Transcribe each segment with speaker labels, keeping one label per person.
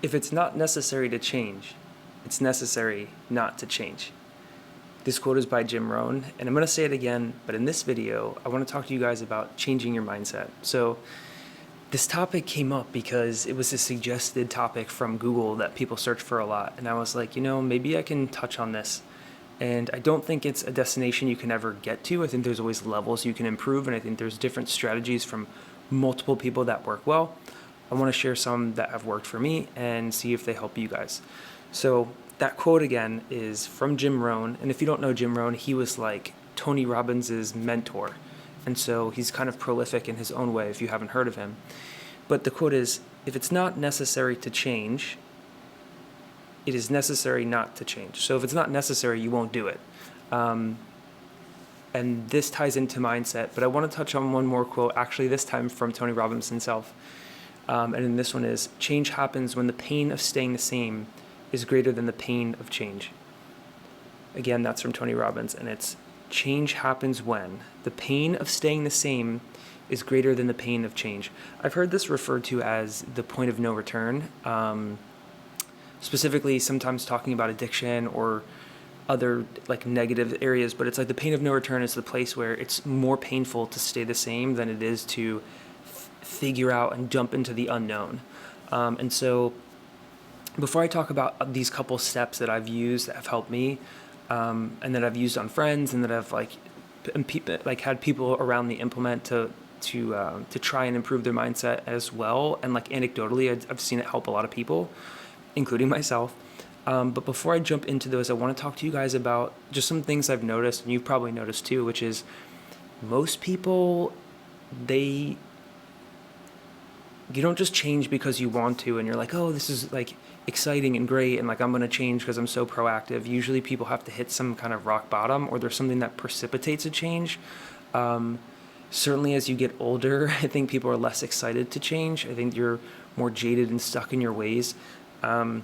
Speaker 1: If it's not necessary to change, it's necessary not to change. This quote is by Jim Rohn, and I'm going to say it again, but in this video, I want to talk to you guys about changing your mindset. So this topic came up because it was a suggested topic from Google that people search for a lot, and I was like, maybe I can touch on this. And I don't think it's a destination you can ever get to. I think there's always levels you can improve, and I think there's different strategies from multiple people that work well. I want to share some that have worked for me and see if they help you guys. So that quote again is from Jim Rohn, and if you don't know Jim Rohn, he was like Tony Robbins' mentor, and so he's kind of prolific in his own way if you haven't heard of him. But the quote is, if it's not necessary to change, it is necessary not to change. So if it's not necessary, you won't do it. And this ties into mindset, but I want to touch on one more quote, actually this time from Tony Robbins himself. And then this one is, change happens when the pain of staying the same is greater than the pain of change. Again, that's from Tony Robbins, and it's, change happens when the pain of staying the same is greater than the pain of change. I've heard this referred to as the point of no return, specifically sometimes talking about addiction or other like negative areas, but it's like the pain of no return is the place where it's more painful to stay the same than it is to figure out and jump into the unknown. And so before I talk about these couple steps that I've used that have helped me, and that I've used on friends and that I've had people around me implement to try and improve their mindset as well, and like anecdotally I've seen it help a lot of people, including myself. But before I jump into those, I want to talk to you guys about just some things I've noticed, and you've probably noticed too, which is most people, you don't just change because you want to and you're like, oh, this is like exciting and great and like I'm going to change because I'm so proactive. Usually people have to hit some kind of rock bottom, or there's something that precipitates a change. Certainly as you get older, I think people are less excited to change. I think you're more jaded and stuck in your ways. And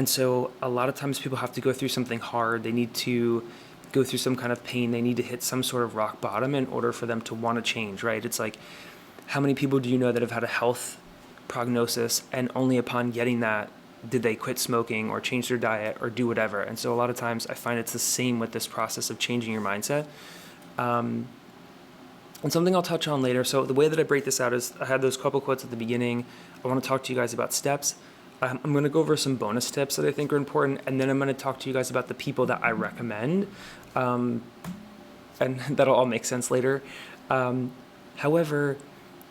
Speaker 1: so a lot of times people have to go through something hard. They need to go through some kind of pain. They need to hit some sort of rock bottom in order for them to want to change, right? It's like, how many people do you know that have had a health prognosis and only upon getting that did they quit smoking or change their diet or do whatever? And so a lot of times I find it's the same with this process of changing your mindset. And something I'll touch on later. So the way that I break this out is I had those couple quotes at the beginning. I want to talk to you guys about steps. I'm going to go over some bonus tips that I think are important, and then I'm going to talk to you guys about the people that I recommend, and that'll all make sense later. However,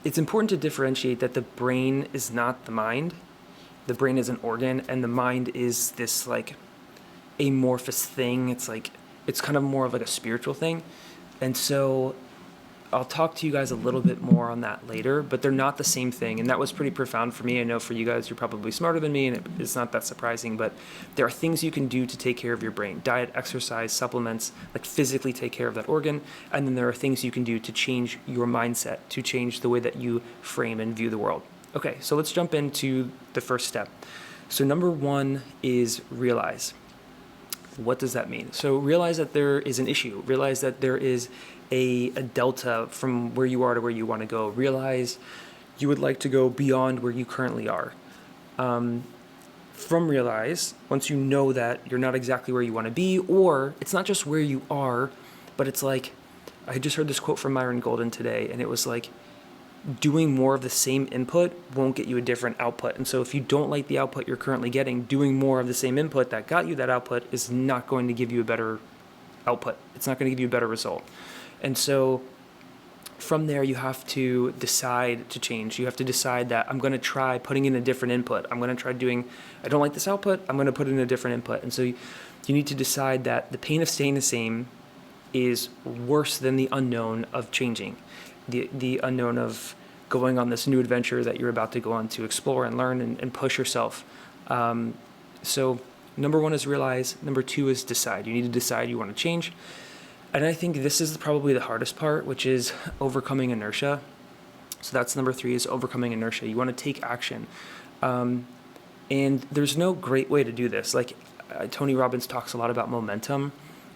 Speaker 1: it's important to differentiate that the brain is not the mind. The brain is an organ, and the mind is this like amorphous thing. It's kind of more of like a spiritual thing. And so I'll talk to you guys a little bit more on that later, but they're not the same thing. And that was pretty profound for me. I know for you guys, you're probably smarter than me, and it's not that surprising, but there are things you can do to take care of your brain: diet, exercise, supplements, like physically take care of that organ. And then there are things you can do to change your mindset, to change the way that you frame and view the world. Okay, so let's jump into the first step. So number one is realize. What does that mean? So realize that there is an issue. Realize that there is a delta from where you are to where you want to go. Realize you would like to go beyond where you currently are. From realize, once you know that you're not exactly where you want to be, or it's not just where you are, but it's like, I just heard this quote from Myron today, and it was like, doing more of the same input won't get you a different output. And so if you don't like the output you're currently getting, doing more of the same input that got you that output is not going to give you a better output. It's not going to give you a better result. And so from there, you have to decide to change. You have to decide that I'm going to try putting in a different input. I'm going to try doing, I don't like this output, I'm going to put in a different input. And so you need to decide that the pain of staying the same is worse than the unknown of changing. The unknown of going on this new adventure that you're about to go on to explore and learn and push yourself. So number one is realize. Number two is decide. You need to decide you want to change. And I think this is probably the hardest part, which is overcoming inertia. So that's number three, is overcoming inertia. You want to take action. And there's no great way to do this. Like Tony Robbins talks a lot about momentum,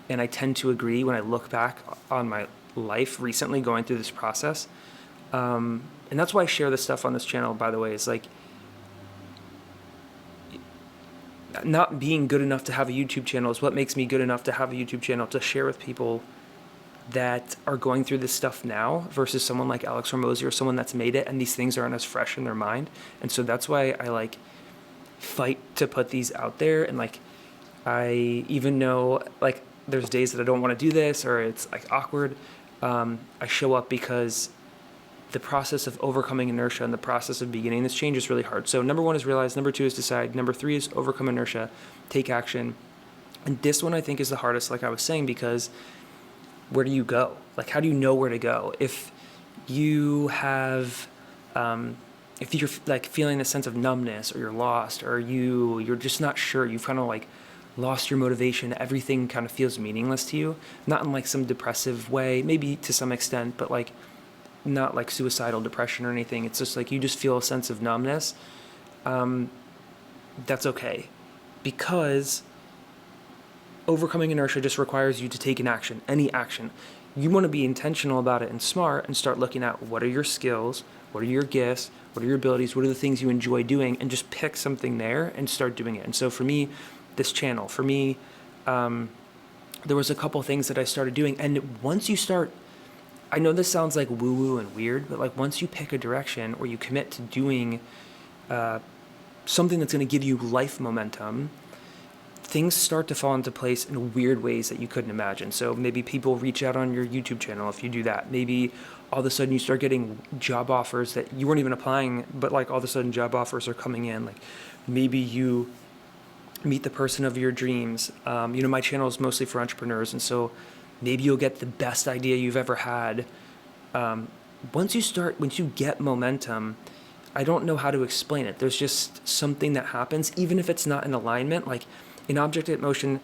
Speaker 1: and I tend to agree when I look back on my life recently going through this process. And that's why I share this stuff on this channel, by the way. Is like, not being good enough to have a YouTube channel is what makes me good enough to have a YouTube channel to share with people that are going through this stuff now versus someone like Alex Hormozi or someone that's made it and these things aren't as fresh in their mind. And so that's why I like fight to put these out there. And like, I even know like there's days that I don't want to do this or it's like awkward. I show up because the process of overcoming inertia and the process of beginning this change is really hard. So number 1 is realize, number 2 is decide, number 3 is overcome inertia, take action. And this one I think is the hardest, like I was saying, because where do you go? Like, how do you know where to go? If you have, if you're like feeling a sense of numbness or you're lost or you're just not sure, you've kind of like lost your motivation, everything kind of feels meaningless to you, not in like some depressive way, maybe to some extent, but like not like suicidal depression or anything. It's just like you just feel a sense of numbness. That's okay, because overcoming inertia just requires you to take an action, any action. You want to be intentional about it and smart and start looking at what are your skills, what are your gifts, what are your abilities, what are the things you enjoy doing, and just pick something there and start doing it. And so for me, this channel, for me, there was a couple things that I started doing. And once you start, I know this sounds like woo-woo and weird, but like once you pick a direction or you commit to doing something that's going to give you life momentum, things start to fall into place in weird ways that you couldn't imagine. So maybe people reach out on your YouTube channel if you do that. Maybe all of a sudden you start getting job offers that you weren't even applying, but like all of a sudden job offers are coming in. Like maybe you meet the person of your dreams. My channel is mostly for entrepreneurs, and so maybe you'll get the best idea you've ever had. Once you get momentum, I don't know how to explain it. There's just something that happens, even if it's not in alignment. Like an object in motion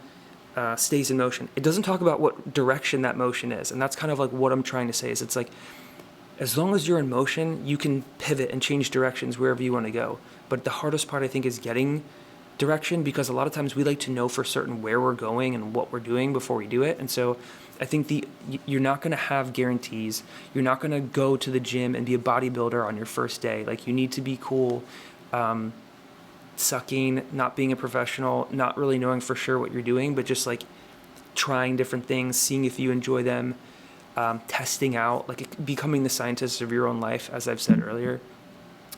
Speaker 1: stays in motion. It doesn't talk about what direction that motion is, and that's kind of like what I'm trying to say. Is it's like as long as you're in motion, you can pivot and change directions wherever you want to go. But the hardest part, I think, is getting direction, because a lot of times we like to know for certain where we're going and what we're doing before we do it. And so I think you're not going to have guarantees. You're not going to go to the gym and be a bodybuilder on your first day. Like, you need to be cool, sucking, not being a professional, not really knowing for sure what you're doing, but just like trying different things, seeing if you enjoy them, testing out, like becoming the scientist of your own life, as I've said earlier.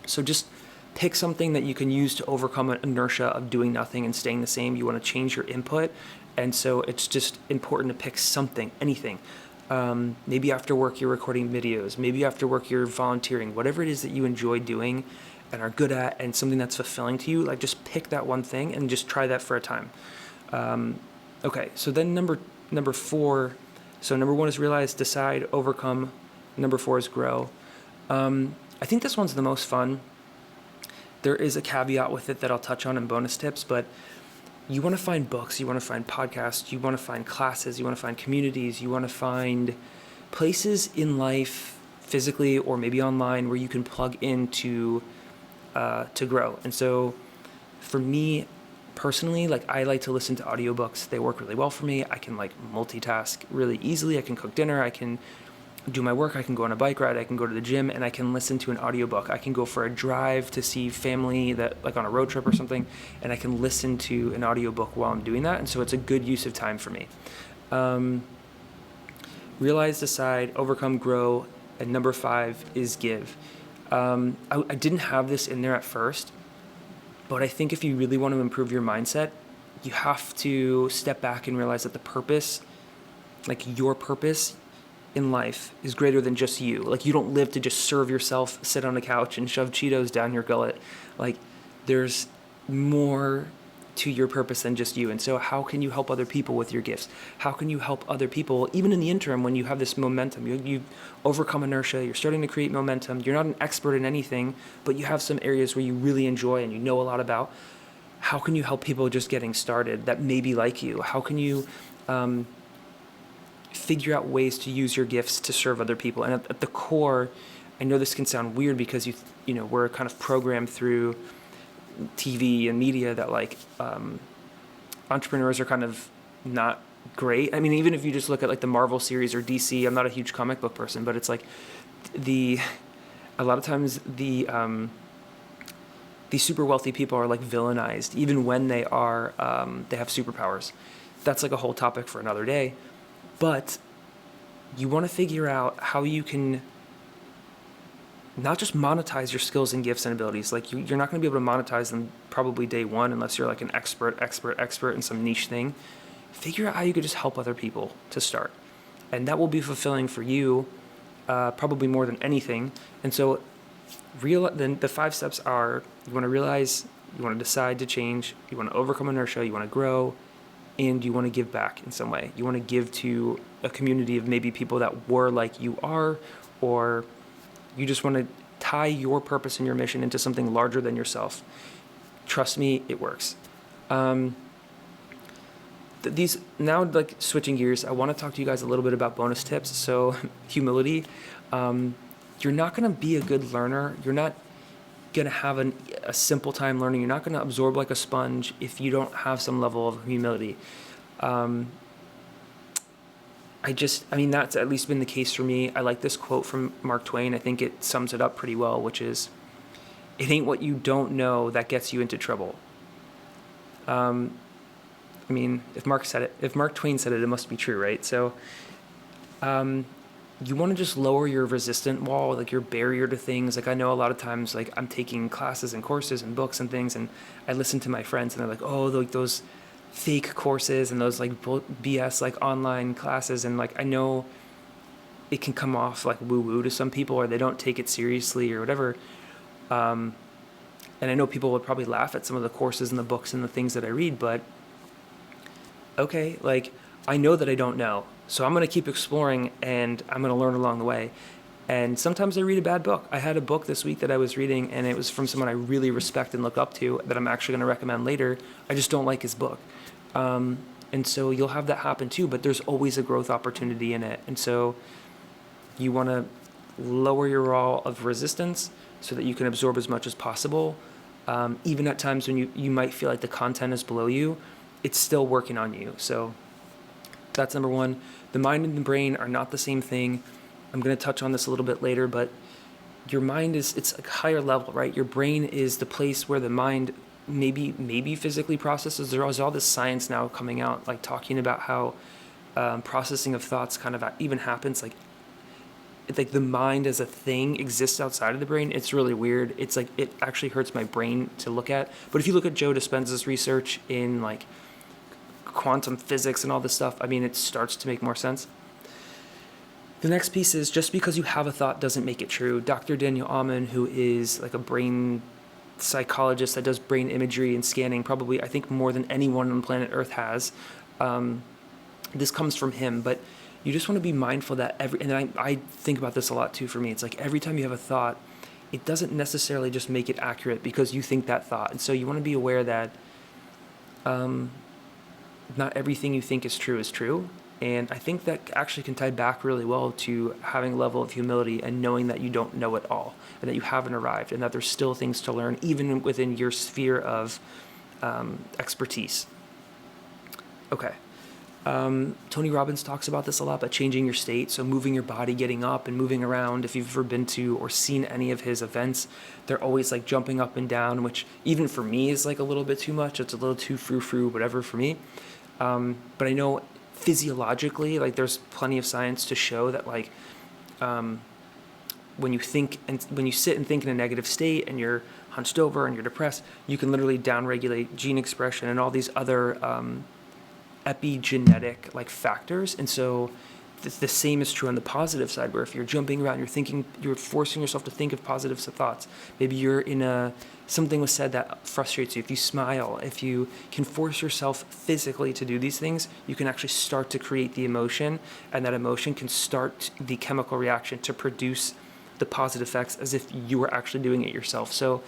Speaker 1: So just pick something that you can use to overcome an inertia of doing nothing and staying the same. You want to change your input. And so it's just important to pick something, anything. Maybe after work you're recording videos. Maybe after work you're volunteering. Whatever it is that you enjoy doing and are good at and something that's fulfilling to you, like just pick that one thing and just try that for a time. Okay, so then number 4. So number 1 is realize, decide, overcome. Number 4 is grow. I think this one's the most fun. There is a caveat with it that I'll touch on in bonus tips, but you want to find books, you want to find podcasts, you want to find classes, you want to find communities, you want to find places in life, physically or maybe online, where you can plug in to grow. And so for me personally, like, I like to listen to audiobooks. They work really well for me. I can like multitask really easily. I can cook dinner. I can do my work. I can go on a bike ride. I can go to the gym, and I can listen to an audiobook. I can go for a drive to see family, that like on a road trip or something, and I can listen to an audiobook while I'm doing that. And so it's a good use of time for me. Realize, decide, overcome, grow, and number 5 is give. I didn't have this in there at first, but I think if you really want to improve your mindset, you have to step back and realize that the purpose, like your purpose in life, is greater than just you. Like, you don't live to just serve yourself, sit on a couch and shove Cheetos down your gullet. Like, there's more to your purpose than just you. And so how can you help other people with your gifts? How can you help other people, even in the interim, when you have this momentum? You've overcome inertia, you're starting to create momentum, you're not an expert in anything, but you have some areas where you really enjoy and you know a lot about. How can you help people just getting started that may be like you? How can you figure out ways to use your gifts to serve other people? And at the core, I know this can sound weird because we're kind of programmed through TV and media that like entrepreneurs are kind of not great. I mean, even if you just look at like the Marvel series or DC, I'm not a huge comic book person, but it's like a lot of times the these super wealthy people are like villainized even when they are they have superpowers. That's like a whole topic for another day. But you want to figure out how you can not just monetize your skills and gifts and abilities. Like you're not going to be able to monetize them probably day one unless you're like an expert in some niche thing. Figure out how you could just help other people to start. And that will be fulfilling for you, probably more than anything. And so then the 5 steps are: you want to realize, you want to decide to change, you want to overcome inertia, you want to grow, and you want to give back in some way. You want to give to a community of maybe people that were like you are, or you just want to tie your purpose and your mission into something larger than yourself. Trust me, it works. Now, like switching gears, I want to talk to you guys a little bit about bonus tips. So humility. You're not going to be a good learner. You're not going to have a simple time learning. You're not going to absorb like a sponge if you don't have some level of humility. That's at least been the case for me. I like this quote from Mark Twain. I think it sums it up pretty well, which is, "It ain't what you don't know that gets you into trouble." If Mark Twain said it, it must be true, right? So, you want to just lower your resistant wall, like your barrier to things. Like I know a lot of times, like I'm taking classes and courses and books and things, and I listen to my friends, and they're like, "Oh, like those fake courses and those like BS like online classes," and like I know it can come off like woo-woo to some people, or they don't take it seriously or whatever. And I know people would probably laugh at some of the courses and the books and the things that I read, but okay, like I know that I don't know, so I'm going to keep exploring and I'm going to learn along the way. And sometimes I read a bad book. I had a book this week that I was reading, and it was from someone I really respect and look up to that I'm actually going to recommend later. I just don't like his book. And so you'll have that happen too, but there's always a growth opportunity in it. And so you want to lower your wall of resistance so that you can absorb as much as possible. Even at times when you might feel like the content is below you, it's still working on you. So that's number one. The mind and the brain are not the same thing. I'm going to touch on this a little bit later, but your mind it's a higher level, right? Your brain is the place where the mind maybe physically processes. There's all this science now coming out, like talking about how processing of thoughts kind of even happens. Like the mind as a thing exists outside of the brain. It's really weird. It's like it actually hurts my brain to look at. But if you look at Joe Dispenza's research in like quantum physics and all this stuff, it starts to make more sense. The next piece is, just because you have a thought doesn't make it true. Dr. Daniel Amen, who is like a brain psychologist that does brain imagery and scanning, probably I think more than anyone on planet Earth has. This comes from him, but you just want to be mindful that I think about this a lot too for me. It's like every time you have a thought, it doesn't necessarily just make it accurate because you think that thought. And so you want to be aware that not everything you think is true. And I think that actually can tie back really well to having a level of humility and knowing that you don't know it all and that you haven't arrived and that there's still things to learn even within your sphere of expertise. Okay. Tony Robbins talks about this a lot, but changing your state, so moving your body, getting up and moving around. If you've ever been to or seen any of his events, they're always like jumping up and down, which even for me is like a little bit too much. It's a little too frou-frou, whatever for me. But I know physiologically, like there's plenty of science to show that like when you think and when you sit and think in a negative state and you're hunched over and you're depressed, you can literally downregulate gene expression and all these other epigenetic like factors. And so the same is true on the positive side, where if you're jumping around, you're forcing yourself to think of positive thoughts. Maybe you're in something was said that frustrates you. If you smile, if you can force yourself physically to do these things, you can actually start to create the emotion, and that emotion can start the chemical reaction to produce the positive effects as if you were actually doing it yourself. So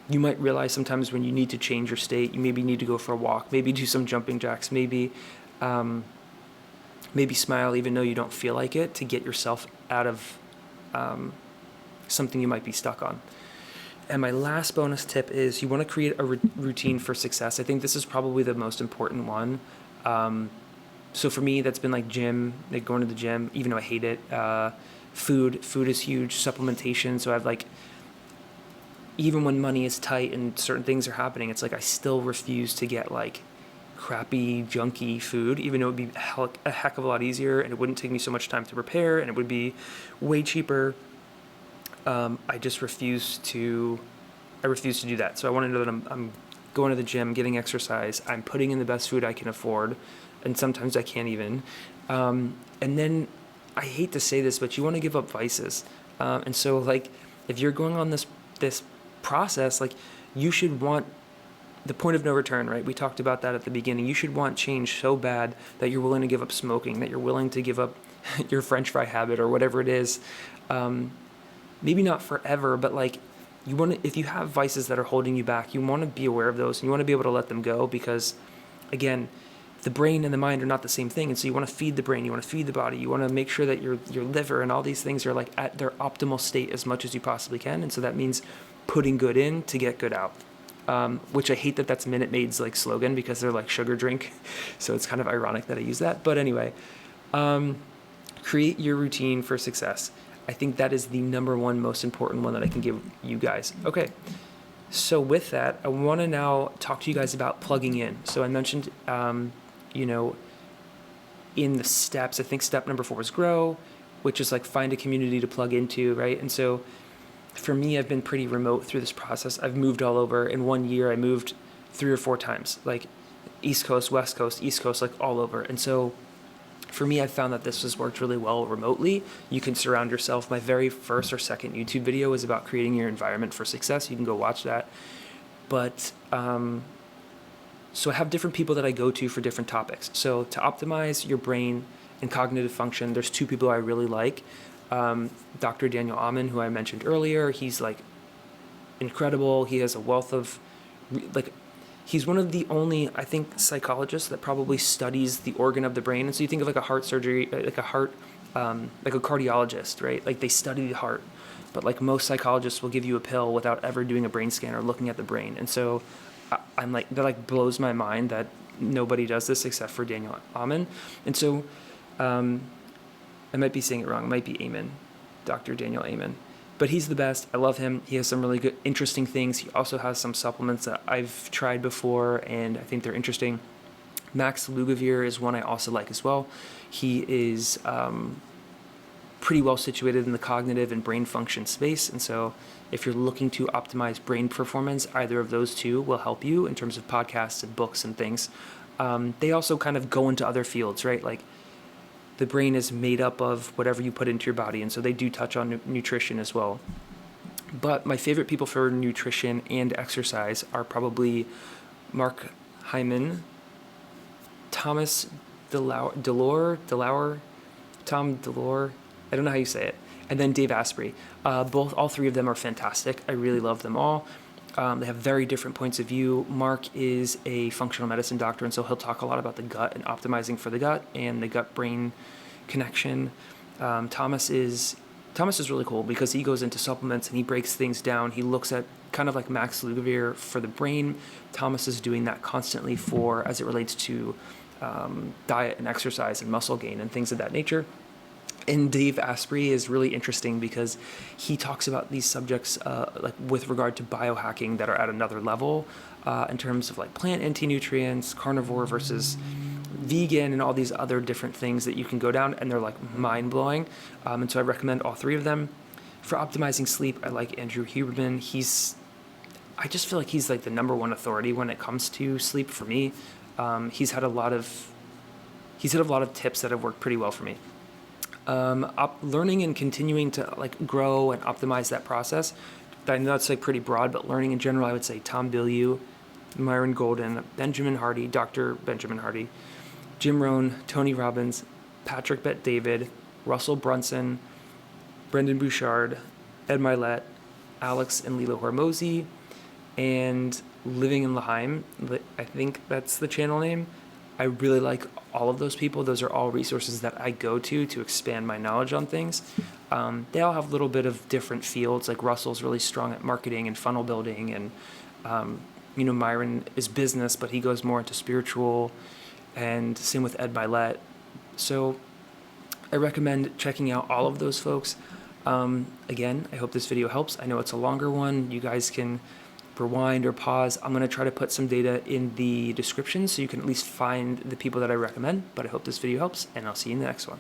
Speaker 1: you might realize sometimes when you need to change your state, you maybe need to go for a walk, maybe do some jumping jacks, maybe smile even though you don't feel like it, to get yourself out of something you might be stuck on. And my last bonus tip is you want to create a routine for success. I think this is probably the most important one. So for me, that's been like gym, like going to the gym, even though I hate it. Food is huge, supplementation. So I've like even when money is tight and certain things are happening, it's like I still refuse to get like crappy, junky food, even though it would be a heck of a lot easier and it wouldn't take me so much time to prepare and it would be way cheaper. I just refuse to do that. So I want to know that I'm going to the gym, getting exercise, I'm putting in the best food I can afford, and sometimes I can't even. And then, I hate to say this, but you want to give up vices. And so, like, if you're going on this process, like, you should want the point of no return, right? We talked about that at the beginning. You should want change so bad that you're willing to give up smoking, that you're willing to give up your French fry habit or whatever it is. Maybe not forever, but like, you want to, if you have vices that are holding you back, you want to be aware of those and you want to be able to let them go because, again, the brain and the mind are not the same thing. And so you want to feed the brain, you want to feed the body, you want to make sure that your liver and all these things are like at their optimal state as much as you possibly can. And so that means putting good in to get good out. Which I hate that that's Minute Maid's like slogan because they're like sugar drink. So it's kind of ironic that I use that. But anyway, create your routine for success. I think that is the number one most important one that I can give you guys. Okay, so with that, I want to now talk to you guys about plugging in. So I mentioned, in the steps, I think step number 4 is grow, which is like find a community to plug into, right? And so for me, I've been pretty remote through this process. I've moved all over. In 1 year, I moved 3 or 4 times, like East Coast, West Coast, East Coast, like all over. And so for me, I found that this has worked really well remotely. You can surround yourself. My very first or second YouTube video is about creating your environment for success. You can go watch that. But so I have different people that I go to for different topics. So to optimize your brain and cognitive function, there's 2 people I really like. Dr. Daniel Amen, who I mentioned earlier, he's like incredible. He has a wealth of he's one of the only, I think, psychologists that probably studies the organ of the brain. And so you think of like a heart surgery, like a cardiologist, right? Like they study the heart, but like most psychologists will give you a pill without ever doing a brain scan or looking at the brain. And so I'm like, that like blows my mind that nobody does this except for Daniel Amen. And so, I might be saying it wrong. It might be Amen, Dr. Daniel Amen. But he's the best. I love him. He has some really good, interesting things. He also has some supplements that I've tried before, and I think they're interesting. Max Lugavere is one I also like as well. He is pretty well situated in the cognitive and brain function space, and so if you're looking to optimize brain performance, either of those 2 will help you in terms of podcasts and books and things. They also kind of go into other fields, right? Like, the brain is made up of whatever you put into your body, and so they do touch on nutrition as well. But my favorite people for nutrition and exercise are probably Marc, Hyman, Thomas DeLauer, Tom DeLauer, I don't know how you say it, and then Dave Asprey. All 3 of them are fantastic. I really love them all. They have very different points of view. Marc is a functional medicine doctor, and so he'll talk a lot about the gut and optimizing for the gut and the gut-brain connection. Thomas is really cool because he goes into supplements and he breaks things down. He looks at kind of like Max Lugavere for the brain. Thomas is doing that constantly as it relates to diet and exercise and muscle gain and things of that nature. And Dave Asprey is really interesting because he talks about these subjects like with regard to biohacking that are at another level in terms of like plant anti-nutrients, carnivore versus vegan, and all these other different things that you can go down, and they're like mind-blowing. And so I recommend all 3 of them. For optimizing sleep, I like Andrew Huberman. I just feel like he's like the number 1 authority when it comes to sleep for me. He's had a lot of tips that have worked pretty well for me. Learning and continuing to like grow and optimize that process. I know that's like pretty broad, but learning in general, I would say Tom Bilyeu, Myron Golden, Benjamin Hardy, Dr. Benjamin Hardy, Jim Rohn, Tony Robbins, Patrick Bet-David, Russell Brunson, Brendon Burchard, Ed Mylett, Alex and Leila Hormozi, and Living in Lchaim. I think that's the channel name. I really like all of those people. Those are all resources that I go to expand my knowledge on things. They all have a little bit of different fields. Like Russell's really strong at marketing and funnel building, and Myron is business, but he goes more into spiritual, and same with Ed Mylett. So I recommend checking out all of those folks. Again, I hope this video helps. I know it's a longer one. You guys can rewind or pause. I'm going to try to put some data in the description so you can at least find the people that I recommend, but I hope this video helps, and I'll see you in the next one.